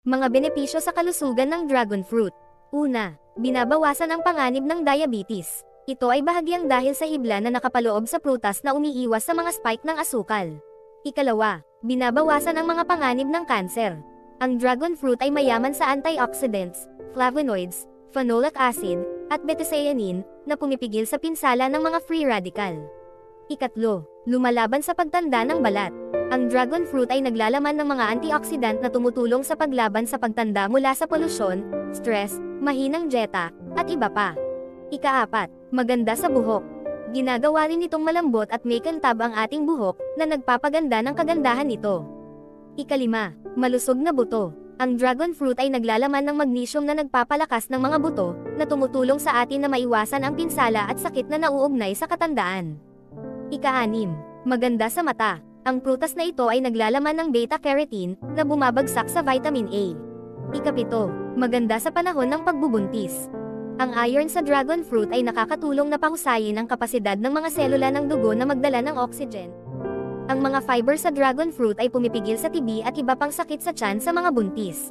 Mga benepisyo sa kalusugan ng dragon fruit. Una, binabawasan ang panganib ng diabetes. Ito ay bahagyang dahil sa hibla na nakapaloob sa prutas na umiiwas sa mga spike ng asukal. Ikalawa, binabawasan ang mga panganib ng kanser. Ang dragon fruit ay mayaman sa antioxidants, flavonoids, phenolic acid, at betaseanine, na pumipigil sa pinsala ng mga free radical. Ikatlo, lumalaban sa pagtanda ng balat. Ang dragon fruit ay naglalaman ng mga antioxidant na tumutulong sa paglaban sa pagtanda mula sa polusyon, stress, mahinang dieta, at iba pa. Ikaapat, maganda sa buhok. Ginagawa rin itong malambot at may kintab ang ating buhok, na nagpapaganda ng kagandahan nito. Ikalima, malusog na buto. Ang dragon fruit ay naglalaman ng magnesium na nagpapalakas ng mga buto, na tumutulong sa atin na maiwasan ang pinsala at sakit na nauugnay sa katandaan. Ika-6, maganda sa mata. Ang prutas na ito ay naglalaman ng beta-carotene, na bumabagsak sa vitamin A. Ika-7, maganda sa panahon ng pagbubuntis. Ang iron sa dragon fruit ay nakakatulong na pahusayin ang kapasidad ng mga selula ng dugo na magdala ng oxygen. Ang mga fiber sa dragon fruit ay pumipigil sa TB at iba pang sakit sa tiyan sa mga buntis.